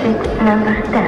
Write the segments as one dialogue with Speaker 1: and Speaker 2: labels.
Speaker 1: Exit number 10.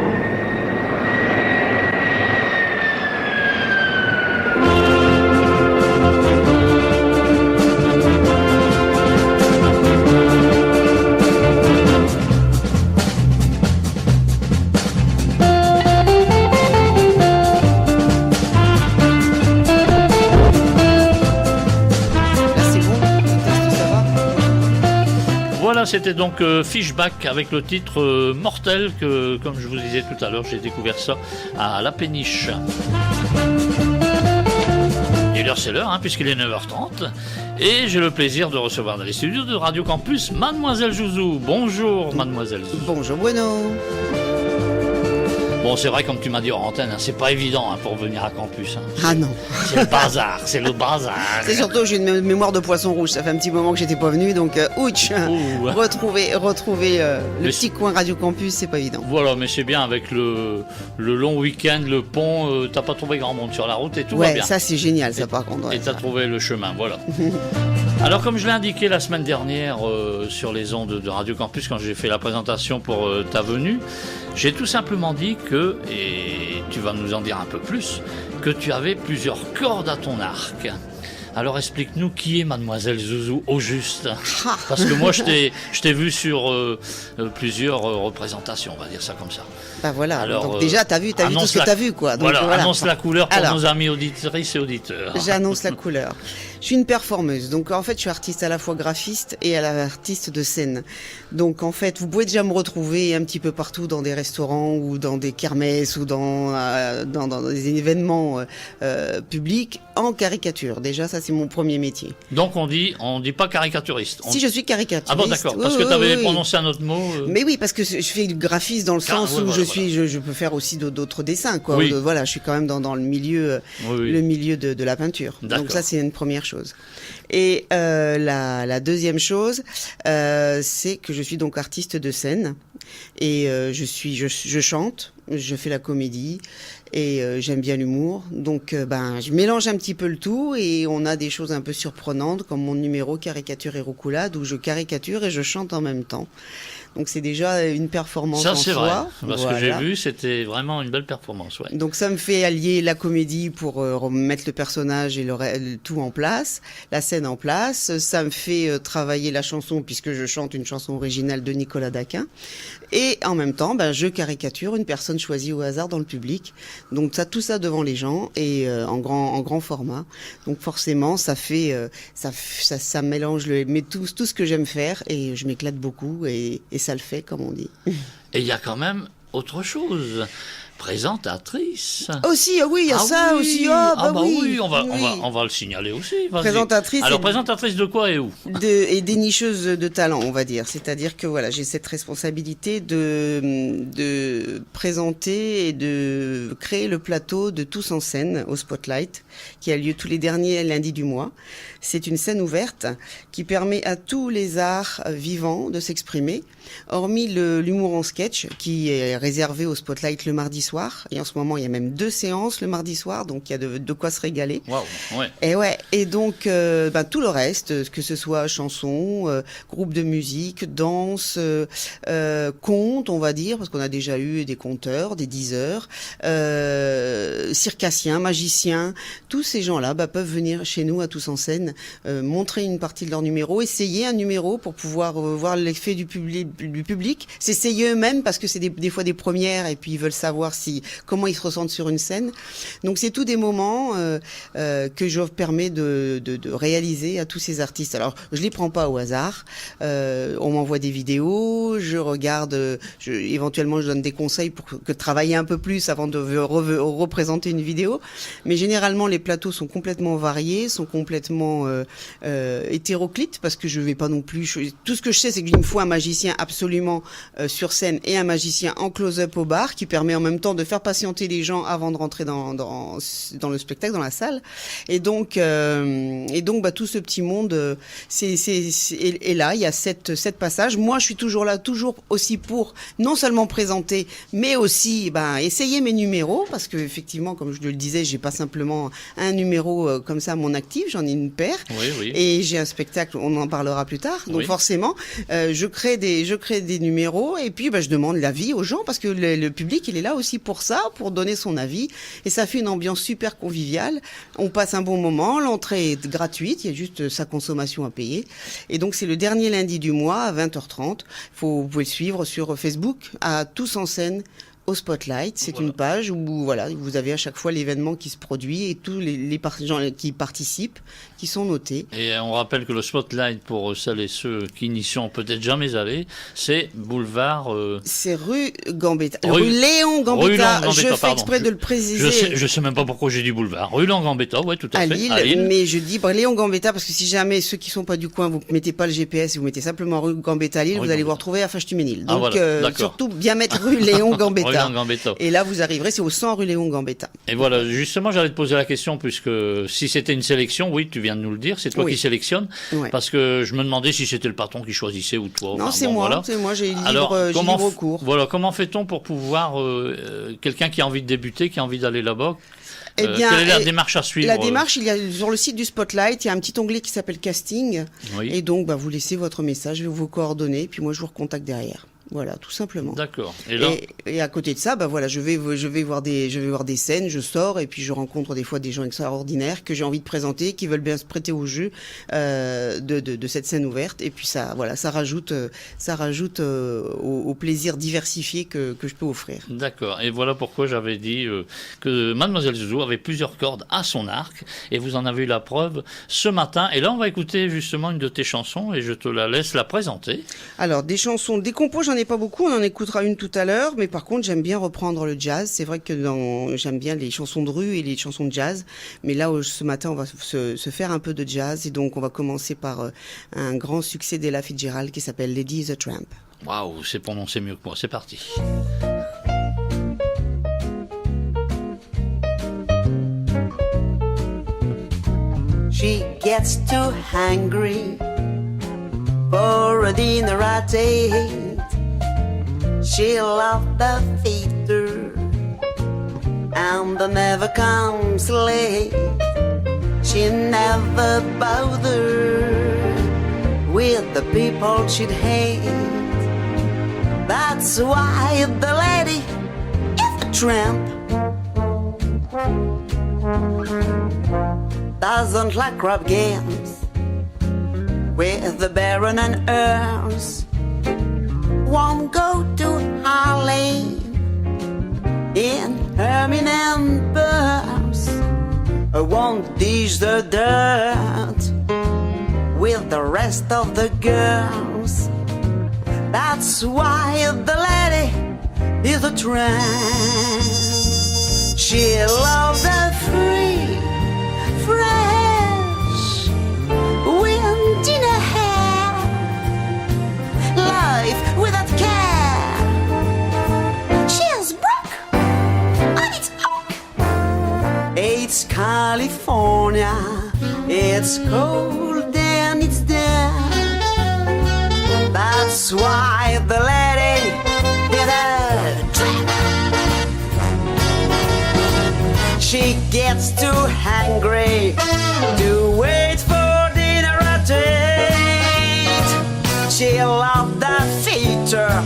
Speaker 2: C'était donc Fishback avec le titre Mortel que, comme je vous disais tout à l'heure, j'ai découvert ça à La Péniche. Et l'heure c'est l'heure, puisqu'il est 9h30. Et j'ai le plaisir de recevoir dans les studios de Radio Campus Mademoiselle Zouzou. Bonjour Mademoiselle Zouzou.
Speaker 3: Bonjour Bruno.
Speaker 2: Bon, c'est vrai, comme tu m'as dit en antenne, c'est pas évident pour venir à Campus.
Speaker 3: Ah non.
Speaker 2: C'est le bazar, c'est le bazar.
Speaker 3: C'est surtout, j'ai une mémoire de poisson rouge. Ça fait un petit moment que j'étais pas venu, donc ouch. Retrouver le petit coin Radio Campus, c'est pas évident.
Speaker 2: Voilà, mais c'est bien avec le long week-end, le pont. T'as pas trouvé grand monde sur la route et tout va bien.
Speaker 3: Ouais, ça c'est génial, ça par contre.
Speaker 2: Et t'as trouvé le chemin, voilà. Alors, comme je l'ai indiqué la semaine dernière sur les ondes de Radio Campus, quand j'ai fait la présentation pour ta venue, j'ai tout simplement dit que, et tu vas nous en dire un peu plus, que tu avais plusieurs cordes à ton arc. Alors explique-nous qui est Mademoiselle Zouzou au juste. Parce que moi je t'ai vu sur plusieurs représentations, on va dire ça comme ça.
Speaker 3: Bah voilà, alors, donc déjà t'as vu tout ce que t'as vu quoi. Donc,
Speaker 2: voilà, annonce la couleur pour nos amis auditrices et auditeurs.
Speaker 3: J'annonce la couleur. Je suis une performeuse, donc en fait je suis artiste à la fois graphiste et artiste de scène. Donc en fait vous pouvez déjà me retrouver un petit peu partout dans des restaurants ou dans des kermesses ou dans des événements publics en caricature. Déjà ça c'est mon premier métier.
Speaker 2: Donc on dit pas caricaturiste.
Speaker 3: Si je suis caricaturiste.
Speaker 2: Ah bon d'accord, parce que tu avais prononcé un autre mot.
Speaker 3: Mais oui, parce que je fais du graphisme dans le sens où je peux faire aussi d'autres dessins quoi.
Speaker 2: Oui.
Speaker 3: Voilà, je suis quand même dans le milieu le milieu de la peinture.
Speaker 2: D'accord.
Speaker 3: Donc ça c'est une première chose. Et la deuxième chose, c'est que je suis donc artiste de scène et je chante, je fais la comédie et j'aime bien l'humour. Donc je mélange un petit peu le tout et on a des choses un peu surprenantes comme mon numéro Caricature et Roucoulade où je caricature et je chante en même temps. Donc c'est déjà une performance en soi. Ça c'est vrai,
Speaker 2: parce que j'ai vu, c'était vraiment une belle performance. Ouais.
Speaker 3: Donc ça me fait allier la comédie pour remettre le personnage et le tout en place, la scène en place. Ça me fait travailler la chanson puisque je chante une chanson originale de Nicolas Daquin. Et en même temps, je caricature une personne choisie au hasard dans le public. Donc tout ça devant les gens et en grand format. Donc forcément, ça fait ça mélange tout ce que j'aime faire et je m'éclate beaucoup et ça le fait comme on dit.
Speaker 2: Et il y a quand même autre chose. Présentatrice.
Speaker 3: Aussi, oui, il y a ça
Speaker 2: oui.
Speaker 3: aussi.
Speaker 2: Oui, on va le signaler aussi. Vas-y.
Speaker 3: Présentatrice.
Speaker 2: Alors, présentatrice de quoi et où
Speaker 3: et dénicheuse de talent, on va dire. C'est-à-dire que voilà, j'ai cette responsabilité de présenter et de créer le plateau de Tous en scène au Spotlight, qui a lieu tous les derniers lundis du mois. C'est une scène ouverte qui permet à tous les arts vivants de s'exprimer, hormis l'humour en sketch qui est réservé au Spotlight le mardi soir. Et en ce moment, il y a même 2 séances le mardi soir, donc il y a de quoi se régaler.
Speaker 2: Wow, ouais.
Speaker 3: Et donc tout le reste, que ce soit chanson, groupe de musique, danse, conte, on va dire, parce qu'on a déjà eu des conteurs, des diseurs, circassiens, magiciens, tous ces gens-là peuvent venir chez nous à Tous en scène, montrer une partie de leur numéro, essayer un numéro pour pouvoir voir l'effet du public, s'essayer eux-mêmes parce que c'est des fois des premières et puis ils veulent savoir comment ils se ressentent sur une scène. Donc c'est tous des moments que je permets de réaliser à tous ces artistes. Alors je les prends pas au hasard. On m'envoie des vidéos, je regarde, éventuellement je donne des conseils pour travailler un peu plus avant de représenter une vidéo. Mais généralement les plateaux sont complètement variés, sont complètement hétéroclites parce que je vais pas non plus. Tout ce que je sais, c'est qu'il me faut un magicien absolument sur scène et un magicien en close-up au bar qui permet en même temps temps de faire patienter les gens avant de rentrer dans le spectacle, dans la salle. Et donc tout ce petit monde est là. Il y a sept passages. Moi, je suis toujours là, toujours aussi pour non seulement présenter, mais aussi essayer mes numéros, parce que effectivement, comme je le disais, j'ai pas simplement un numéro comme ça à mon actif, j'en ai une paire.
Speaker 2: Oui.
Speaker 3: Et j'ai un spectacle, on en parlera plus tard. Donc forcément, je crée des numéros et puis je demande l'avis aux gens, parce que le public, il est là aussi pour ça, pour donner son avis. Et ça fait une ambiance super conviviale. On passe un bon moment. L'entrée est gratuite. Il y a juste sa consommation à payer. Et donc, c'est le dernier lundi du mois à 20h30. Vous pouvez le suivre sur Facebook à Tous en scène au Spotlight. C'est une page où vous avez à chaque fois l'événement qui se produit et tous les gens qui participent, qui sont notés.
Speaker 2: Et on rappelle que le Spotlight, pour celles et ceux qui n'y sont peut-être jamais allés, c'est boulevard...
Speaker 3: C'est rue Gambetta. Rue Léon Gambetta. Je fais exprès de le préciser.
Speaker 2: Je sais même pas pourquoi j'ai dit boulevard. Rue Léon Gambetta, tout à fait.
Speaker 3: À Lille. Mais je dis Léon Gambetta parce que si jamais ceux qui sont pas du coin, vous mettez pas le GPS, vous mettez simplement rue Gambetta à Lille, vous allez vous retrouver à Fâche-Tuménil. Donc surtout bien mettre rue Léon Gambetta. Et là, vous arriverez, c'est au 100 rue Léon Gambetta.
Speaker 2: Et voilà, justement, j'allais te poser la question, puisque si c'était une sélection, oui, tu viens de nous le dire, c'est toi qui sélectionnes, parce que je me demandais si c'était le patron qui choisissait ou toi.
Speaker 3: Non, c'est moi, j'ai libre cours.
Speaker 2: Voilà, comment fait-on pour pouvoir, quelqu'un qui a envie de débuter, qui a envie d'aller là-bas, quelle est la démarche à suivre?
Speaker 3: La démarche, il y a sur le site du Spotlight, il y a un petit onglet qui s'appelle Casting, et donc vous laissez votre message, vos coordonnées, puis moi je vous recontacte derrière. Voilà, tout simplement.
Speaker 2: D'accord.
Speaker 3: Et à côté de ça, je vais voir des scènes, je sors et puis je rencontre des fois des gens extraordinaires que j'ai envie de présenter, qui veulent bien se prêter au jeu de cette scène ouverte. Et puis ça rajoute au plaisir diversifié que je peux offrir.
Speaker 2: D'accord. Et voilà pourquoi j'avais dit que Mademoiselle Zouzou avait plusieurs cordes à son arc, et vous en avez eu la preuve ce matin. Et là, on va écouter justement une de tes chansons et je te la laisse la présenter.
Speaker 3: Alors, des chansons, des compos, j'en ai pas beaucoup, on en écoutera une tout à l'heure, mais par contre j'aime bien reprendre le jazz. C'est vrai que j'aime bien les chansons de rue et les chansons de jazz, mais là ce matin on va se faire un peu de jazz, et donc on va commencer par un grand succès d'Ella Fitzgerald qui s'appelle Lady is a Tramp.
Speaker 2: Waouh, c'est prononcé mieux que moi, c'est parti.
Speaker 1: She gets too hungry for a dinner at 8. She loved the theater and never comes late. She never bothered with the people she'd hate. That's why the lady is a tramp. Doesn't like crap games with the Baron and Earls. Won't go to Harlem in Herman Burns. Won't dish the dirt with the rest of the girls. That's why the lady is a tramp. She loves the free, fresh wind in her hair, life without care. She is broke on its hook. It's California, it's cold and it's there. That's why the lady is a tramp. She gets too hungry to wait for dinner at 8. She loved the theater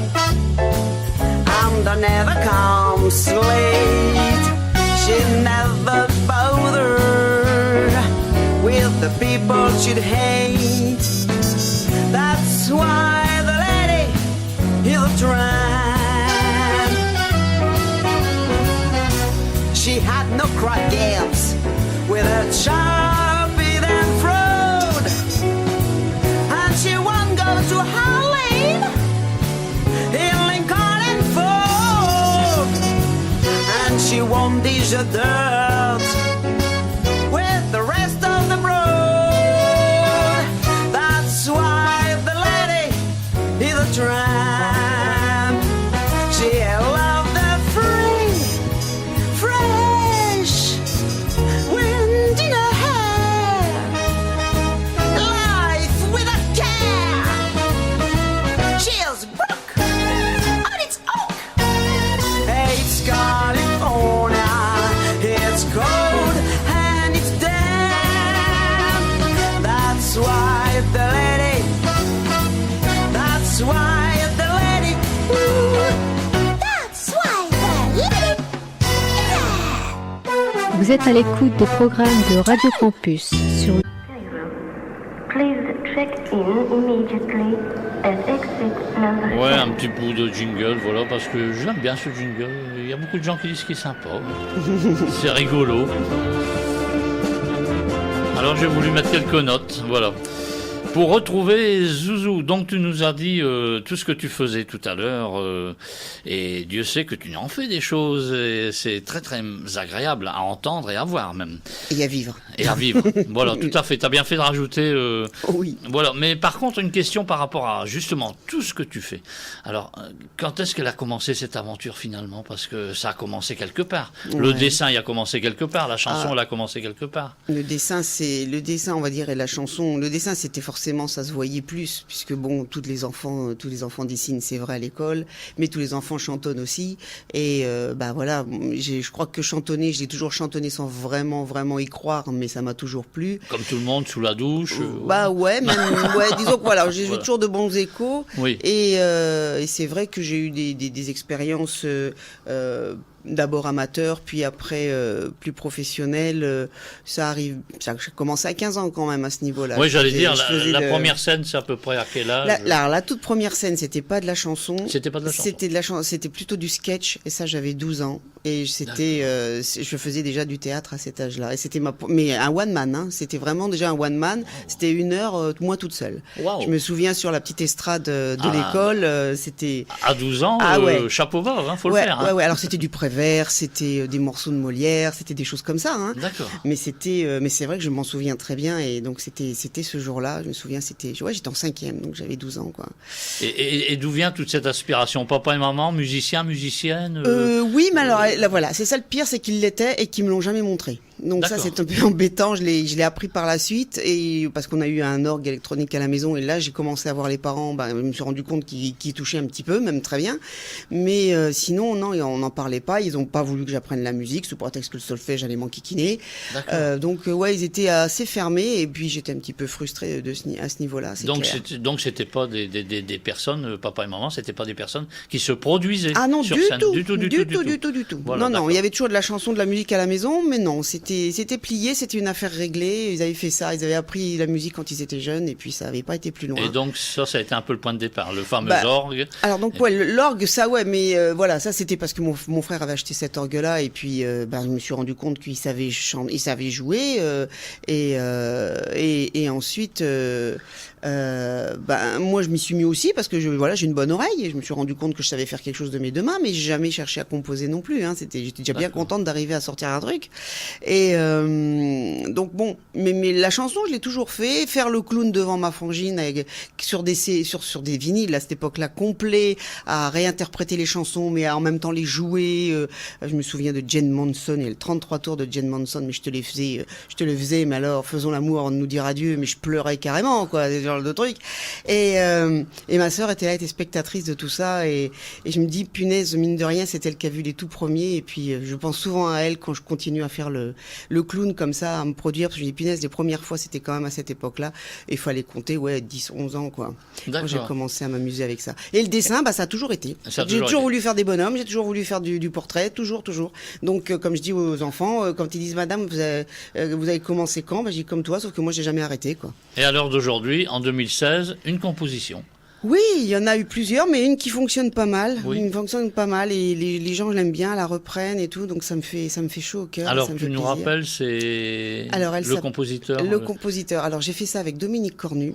Speaker 1: and never comes late. She never bothered with the people she'd hate. That's why the lady is a tramp. She had no crack games with a Sharpie and fraud, and she won't go to Harlem in Lincoln and Ford, and she won't dish the dirt with the rest of the broad. That's why the lady is a tramp. She loved the free,
Speaker 4: Vous êtes à l'écoute des programmes de Radio Campus sur
Speaker 5: Please check in immediately at exit number
Speaker 2: Ouais,
Speaker 5: 10.
Speaker 2: un petit bout de jingle, voilà, parce que j'aime bien ce jingle. Il y a beaucoup de gens qui disent qu'il est sympa. C'est rigolo. Alors j'ai voulu mettre quelques notes, voilà. Pour retrouver Zouzou, donc tu nous as dit tout ce que tu faisais tout à l'heure, et Dieu sait que tu en fais des choses, et c'est très très agréable à entendre et à voir même.
Speaker 3: Et à vivre.
Speaker 2: Et à vivre, voilà, tout à fait, tu as bien fait de rajouter...
Speaker 3: Oui.
Speaker 2: Voilà, mais par contre, une question par rapport à justement tout ce que tu fais. Alors, quand est-ce qu'elle a commencé cette aventure finalement? Parce que ça a commencé quelque part. Le
Speaker 3: Ouais.
Speaker 2: dessin, il a commencé quelque part, la chanson, elle a commencé quelque part.
Speaker 3: Le dessin, on va dire, et la chanson. Le dessin, c'était forcément, ça se voyait plus, puisque bon, tous les enfants dessinent, c'est vrai à l'école, mais tous les enfants chantonnent aussi. Et bah voilà, je crois que chantonner, j'ai toujours chantonné sans vraiment y croire, mais ça m'a toujours plu.
Speaker 2: Comme tout le monde, sous la douche.
Speaker 3: Bah ouais, même, ouais, disons que voilà, j'ai
Speaker 2: Voilà.
Speaker 3: toujours de bons échos.
Speaker 2: Oui.
Speaker 3: Et c'est vrai que j'ai eu des expériences d'abord amateurs, puis après plus professionnelles. Ça a commencé à 15 ans quand même à ce niveau-là.
Speaker 2: Oui, j'allais
Speaker 3: Je
Speaker 2: dire,
Speaker 3: faisais
Speaker 2: la
Speaker 3: le-
Speaker 2: première scène, c'est à peu près à quel âge?
Speaker 3: la toute première scène, c'était pas de la chanson.
Speaker 2: C'était pas de la chanson.
Speaker 3: C'était plutôt du sketch, et ça j'avais 12 ans. Et je faisais déjà du théâtre à cet âge-là. Et c'était mais un one man, hein. C'était vraiment déjà un one man. C'était 1 heure, moi toute seule.
Speaker 2: Wow.
Speaker 3: Je me souviens sur la petite estrade de
Speaker 2: Ah.
Speaker 3: l'école, c'était.
Speaker 2: À 12 ans,
Speaker 3: Ah ouais.
Speaker 2: chapeau bas, hein, faut
Speaker 3: Ouais,
Speaker 2: le faire. Hein.
Speaker 3: ouais. Alors c'était du Prévert, c'était des morceaux de Molière, c'était des choses comme ça, hein.
Speaker 2: D'accord.
Speaker 3: Mais c'est vrai que je m'en souviens très bien. Et donc c'était ce jour-là. Je me souviens, j'étais en 5e, donc j'avais 12 ans, quoi.
Speaker 2: Et d'où vient toute cette aspiration? Papa et maman, musicien, musicienne
Speaker 3: Oui, mais alors là, voilà, c'est ça le pire, c'est qu'ils l'étaient et qu'ils me l'ont jamais montré. Donc ça,
Speaker 2: D'accord.
Speaker 3: c'est un peu embêtant. Je l'ai appris par la suite, et parce qu'on a eu un orgue électronique à la maison, et là j'ai commencé à voir les parents. Je me suis rendu compte qu'ils touchaient un petit peu, même très bien. Mais sinon, non, on n'en parlait pas. Ils ont pas voulu que j'apprenne la musique sous prétexte que le solfège allait m'enquiquiner.
Speaker 2: D'accord.
Speaker 3: Donc ouais, ils étaient assez fermés, et puis j'étais un petit peu frustrée à ce niveau-là. C'est
Speaker 2: Donc
Speaker 3: clair.
Speaker 2: c'était pas des personnes, papa et maman, c'était pas des personnes qui se produisaient
Speaker 3: Ah non,
Speaker 2: sur
Speaker 3: du
Speaker 2: scène.
Speaker 3: tout,
Speaker 2: Du tout. Voilà,
Speaker 3: non,
Speaker 2: d'accord.
Speaker 3: il y avait toujours de la chanson, de la musique à la maison, mais non, c'était plié, c'était une affaire réglée. Ils avaient fait ça, ils avaient appris la musique quand ils étaient jeunes, et puis ça n'avait pas été plus loin.
Speaker 2: Et donc ça a été un peu le point de départ, le fameux
Speaker 3: Bah,
Speaker 2: orgue.
Speaker 3: Alors donc ouais, l'orgue, ça ouais, mais voilà, ça c'était parce que mon frère avait acheté cet orgue-là, et puis je me suis rendu compte qu'il savait chanter, il savait jouer, et ensuite moi je m'y suis mis aussi parce que j'ai une bonne oreille, et je me suis rendu compte que je savais faire quelque chose de mes deux mains, mais j'ai jamais cherché à composer non plus, hein. J'étais déjà bien
Speaker 2: D'accord.
Speaker 3: contente d'arriver à sortir un truc. Et donc bon, mais la chanson, je l'ai toujours fait. Faire le clown devant ma frangine sur des vinyles à cette époque-là, complet, à réinterpréter les chansons, mais à en même temps les jouer. Je me souviens de Jane Manson, il y a le 33 tours de Jane Manson, mais je te le faisais, mais alors faisons l'amour avant de nous dire adieu, mais je pleurais carrément, quoi, ce genre de trucs. Et ma sœur était spectatrice de tout ça, et je me dis, punaise, mine de rien, c'est elle qui a vu les tout premiers, et puis je pense souvent à elle quand je continue à faire le clown comme ça, à me produire, parce que je me dis, punaise, les premières fois, c'était quand même à cette époque-là, et il fallait compter, 10, 11 ans, quoi. Quand j'ai
Speaker 2: D'accord.
Speaker 3: commencé à m'amuser avec ça. Et le dessin, ça a toujours été.
Speaker 2: Ça a
Speaker 3: J'ai
Speaker 2: toujours
Speaker 3: toujours
Speaker 2: été.
Speaker 3: voulu faire des bonhommes, j'ai toujours voulu faire du portrait, toujours. Donc, comme je dis aux enfants, quand ils disent, madame, vous avez commencé quand? Je dis comme toi, sauf que moi, j'ai jamais arrêté, quoi.
Speaker 2: Et à l'heure d'aujourd'hui, en 2016, une composition.
Speaker 3: Oui, il y en a eu plusieurs, mais une qui fonctionne pas mal.
Speaker 2: Oui.
Speaker 3: Une fonctionne pas mal, et les gens l'aiment bien, la reprennent et tout, donc ça me fait chaud au cœur.
Speaker 2: Alors
Speaker 3: ça me
Speaker 2: tu
Speaker 3: fait
Speaker 2: nous
Speaker 3: plaisir.
Speaker 2: rappelles, c'est
Speaker 3: Alors, elle
Speaker 2: le
Speaker 3: s'appelle-
Speaker 2: compositeur.
Speaker 3: Le compositeur. Alors j'ai fait ça avec Dominique Cornu.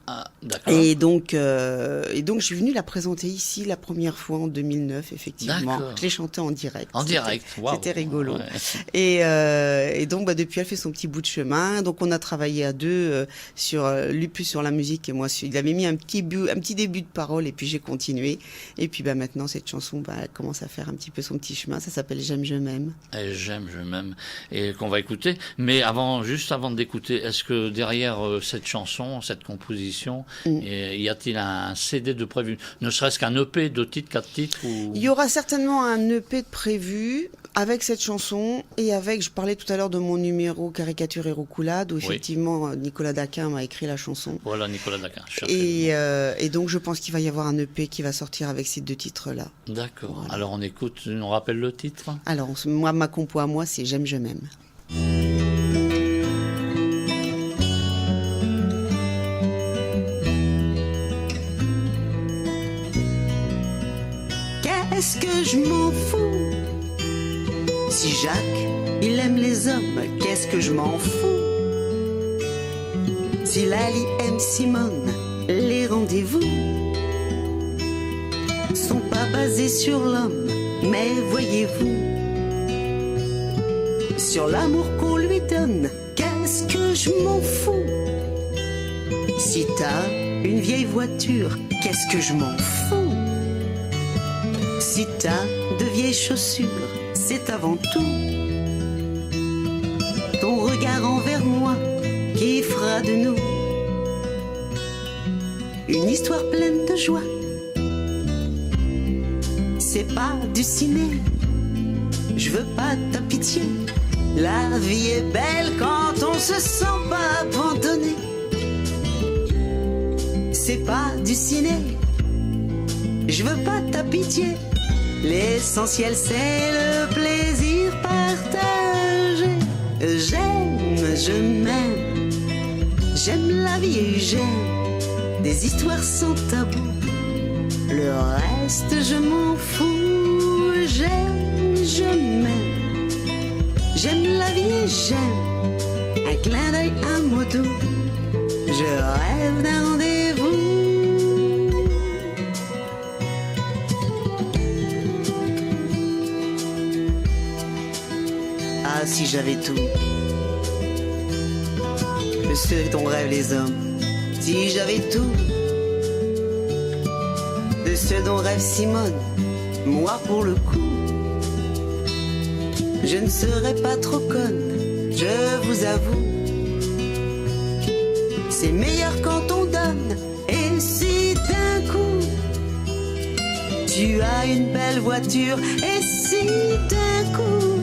Speaker 2: Ah, d'accord.
Speaker 3: Et donc je suis venue la présenter ici la première fois en 2009, effectivement.
Speaker 2: D'accord.
Speaker 3: Je l'ai chantée en direct.
Speaker 2: En direct, waouh.
Speaker 3: C'était rigolo.
Speaker 2: Ouais.
Speaker 3: Et donc depuis, elle fait son petit bout de chemin. Donc on a travaillé à deux lui plus sur la musique, et moi il avait mis un petit début de parole, et puis j'ai continué. Et puis maintenant cette chanson, elle commence à faire un petit peu son petit chemin. Ça s'appelle J'aime, je m'aime.
Speaker 2: Et j'aime, je m'aime, et qu'on va écouter. Mais juste avant d'écouter, est-ce que derrière cette chanson, cette composition, y a-t-il un CD de prévu? Ne serait-ce qu'un EP, 2 titres, 4 titres ou...
Speaker 3: Il y aura certainement un EP de prévu avec cette chanson, et je parlais tout à l'heure de mon numéro Caricature et Roucoulade, où
Speaker 2: Oui.
Speaker 3: effectivement Nicolas Daquin m'a écrit la chanson.
Speaker 2: Voilà, Nicolas Daquin. je cherchais le nom.
Speaker 3: Et donc je pense qu'il va y avoir un EP qui va sortir avec ces 2 titres-là.
Speaker 2: D'accord.
Speaker 3: Voilà.
Speaker 2: Alors on écoute, on rappelle le titre.
Speaker 3: Alors ma compo à moi, c'est J'aime, je m'aime.
Speaker 1: est-ce que je m'en fous? Si Jacques, il aime les hommes, qu'est-ce que je m'en fous? Si Lali aime Simone, les rendez-vous sont pas basés sur l'homme, mais voyez-vous, sur l'amour qu'on lui donne, qu'est-ce que je m'en fous? Si t'as une vieille voiture, qu'est-ce que je m'en fous? Si t'as de vieilles chaussures, c'est avant tout ton regard envers moi qui fera de nous une histoire pleine de joie. C'est pas du ciné, je veux pas ta pitié. La vie est belle quand on se sent pas abandonné. C'est pas du ciné, je veux pas ta pitié. L'essentiel c'est le plaisir partagé. J'aime, je m'aime, j'aime la vie et j'aime des histoires sans tabou. Le reste je m'en fous. J'aime, je m'aime, j'aime la vie et j'aime un clin d'œil, un mot doux. Je rêve d'un rendez-vous. Ah, si j'avais tout, de ce dont rêvent les hommes. Si j'avais tout, de ce dont rêve Simone. Moi pour le coup, je ne serais pas trop conne, je vous avoue. C'est meilleur quand on donne. Et si d'un coup tu as une belle voiture, et si d'un coup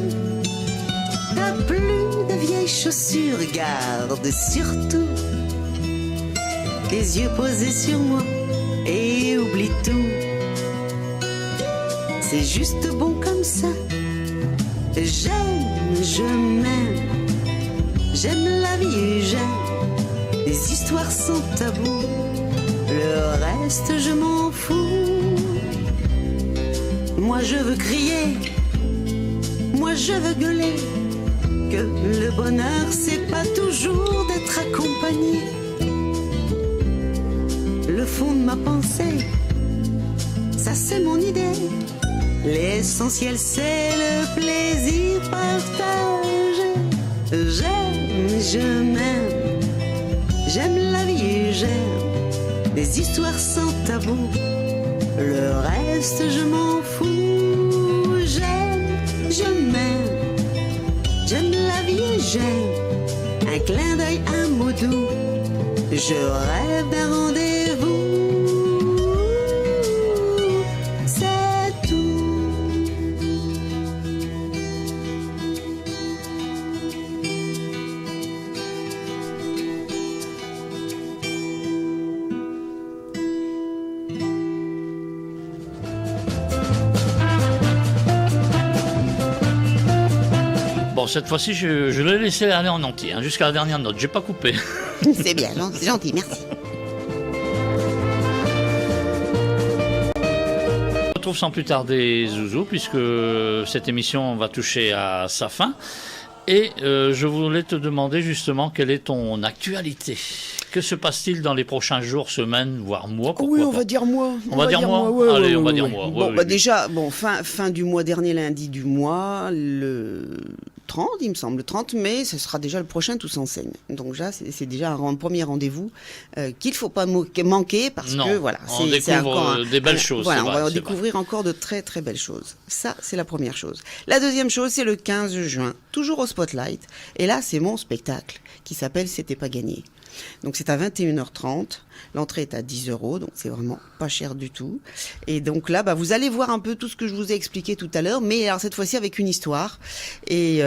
Speaker 1: t'as plus de vieilles chaussures, garde surtout tes yeux posés sur moi et oublie tout. C'est juste bon comme ça. J'aime, je m'aime, j'aime la vie et j'aime des histoires sans tabou. Le reste je m'en fous. Moi je veux crier, moi je veux gueuler, que le bonheur c'est pas toujours d'être accompagné. Le fond de ma pensée, ça c'est mon idée. L'essentiel c'est le plaisir partagé. J'aime, je m'aime, j'aime la vie et j'aime des histoires sans tabou. Le reste je m'en fous. J'aime, je m'aime, j'aime la vie et j'aime un clin d'œil, un mot doux. Je rêve d'un rendez-vous. C'est tout.
Speaker 2: Bon, cette fois-ci, je l'ai laissé aller en entier, hein, jusqu'à la dernière note. J'ai pas coupé.
Speaker 3: C'est bien, c'est gentil, merci.
Speaker 2: On retrouve sans plus tarder Zouzou, puisque cette émission va toucher à sa fin. Et je voulais te demander justement quelle est ton actualité. Que se passe-t-il dans les prochains jours, semaines, voire mois?
Speaker 3: Oui, on va dire mois.
Speaker 2: On va dire mois.
Speaker 3: Ouais,
Speaker 2: Allez, on va
Speaker 3: ouais,
Speaker 2: dire
Speaker 3: ouais.
Speaker 2: mois.
Speaker 3: Bon,
Speaker 2: Ouais,
Speaker 3: bah
Speaker 2: oui.
Speaker 3: déjà, bon, fin du mois dernier, lundi du mois, le 30, il me semble, le 30 mai, ce sera déjà le prochain Tous en scène. Donc là, c'est déjà un premier rendez-vous qu'il ne faut pas manquer parce
Speaker 2: Non,
Speaker 3: que voilà,
Speaker 2: on découvre des belles choses.
Speaker 3: Voilà,
Speaker 2: c'est
Speaker 3: on
Speaker 2: vrai,
Speaker 3: va
Speaker 2: c'est
Speaker 3: découvrir encore de très très belles choses. Ça, c'est la première chose. La deuxième chose, c'est le 15 juin, toujours au Spotlight. Et là, c'est mon spectacle qui s'appelle C'était pas gagné. Donc c'est à 21h30, l'entrée est à 10 €, donc c'est vraiment pas cher du tout. Et donc là, bah, vous allez voir un peu tout ce que je vous ai expliqué tout à l'heure, mais alors cette fois-ci avec une histoire. Et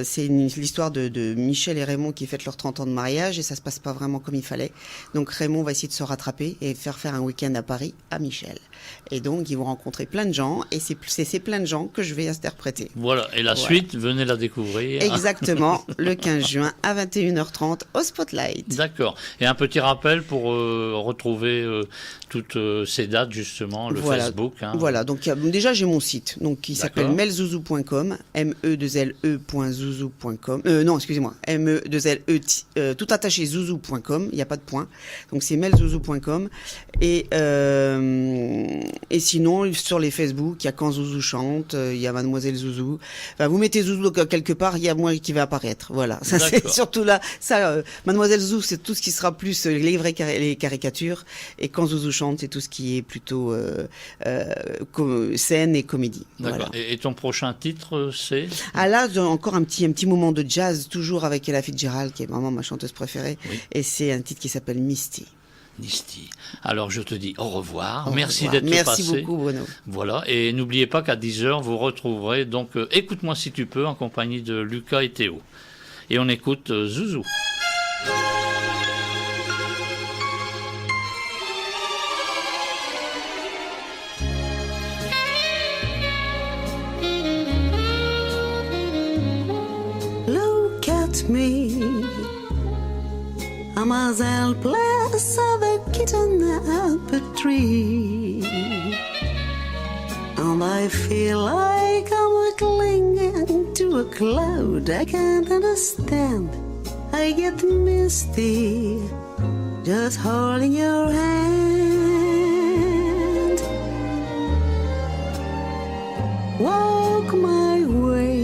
Speaker 3: c'est l'histoire de Michel et Raymond qui fêtent leurs 30 ans de mariage et ça se passe pas vraiment comme il fallait. Donc Raymond va essayer de se rattraper et faire un week-end à Paris à Michel. Et donc ils vont rencontrer plein de gens et c'est ces plein de gens que je vais interpréter.
Speaker 2: Voilà, et la suite, venez la découvrir.
Speaker 3: Exactement, le 15 juin à 21h30 au Spotlight.
Speaker 2: D'accord. Et un petit rappel pour retrouver toutes ces dates, justement, le
Speaker 3: Voilà.
Speaker 2: Facebook. Hein.
Speaker 3: Voilà, donc déjà j'ai mon site donc qui s'appelle
Speaker 2: D'accord.
Speaker 3: melzouzou.com, me2le.zouzou.com. Non, excusez-moi, me2le tout attaché zouzou.com, il n'y a pas de point. Donc c'est melzouzou.com et sinon sur les Facebook, il y a Quand Zouzou chante, il y a Mademoiselle Zouzou. Enfin, vous mettez Zouzou quelque part, il y a moi qui va apparaître. Voilà, ça c'est
Speaker 2: D'accord.
Speaker 3: surtout là. Ça, Mademoiselle Zouzou, c'est tout ce qui sera plus les vraies les caricatures, et Quand Zouzou chante, c'est tout ce qui est plutôt scène et comédie.
Speaker 2: D'accord.
Speaker 3: Voilà.
Speaker 2: Et ton prochain titre, c'est
Speaker 3: Ah là, j'ai encore un petit moment de jazz, toujours avec Ella Fitzgerald, qui est vraiment ma chanteuse préférée,
Speaker 2: Oui.
Speaker 3: et c'est un titre qui s'appelle Misty.
Speaker 2: Nisty. Alors je te dis au revoir.
Speaker 3: Au
Speaker 2: Merci
Speaker 3: revoir.
Speaker 2: d'être passé.
Speaker 3: Merci beaucoup, Bruno.
Speaker 2: Voilà, et n'oubliez pas qu'à 10h, vous retrouverez donc Écoute-moi si tu peux en compagnie de Lucas et Théo. Et on écoute Zouzou.
Speaker 1: Look at me, I'm as helpless as a kitten up a tree, and I feel like I'm clinging to a cloud I can't understand. I get misty just holding your hand. Walk my way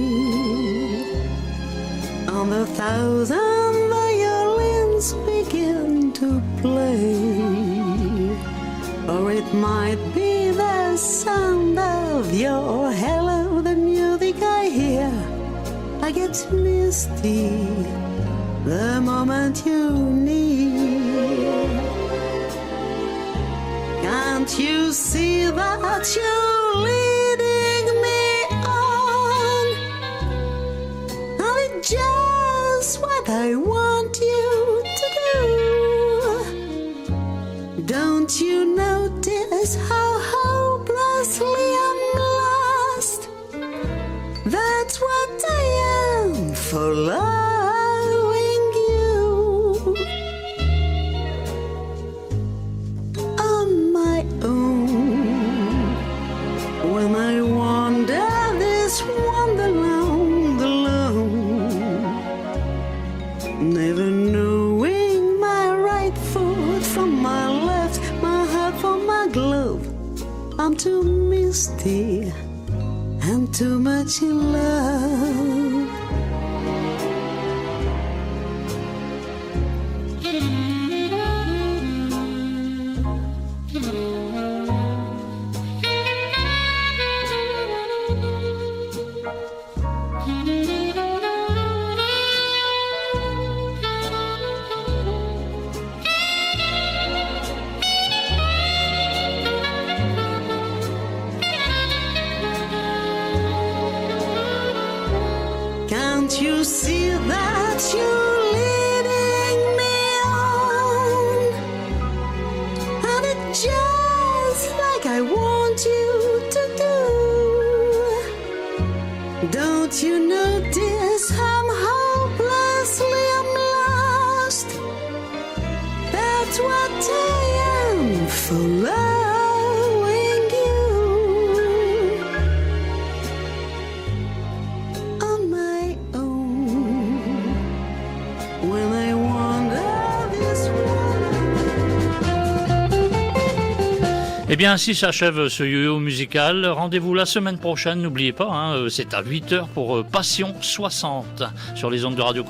Speaker 1: on the thousand violins begin to play, or it might be the sound of your hello, the music I hear. I get misty the moment you near. Can't you see that you're leading me on? And it's just what I want you to do. Don't you notice how hopelessly I'm lost? That's what I am for loving you. On my own, when I wander this wonderland alone, never knowing my right foot from my left, my heart from my glove. I'm too misty and too much in love. Can't you see that you're leading me on? And it's just like I want you to do. Don't you notice I'm hopelessly I'm lost? That's what I am for loving you. On my own, when I wander this world.
Speaker 2: Eh bien, ainsi s'achève ce yo-yo musical. Rendez-vous la semaine prochaine, n'oubliez pas, hein, c'est à 8h pour Passion 60 sur les ondes de Radio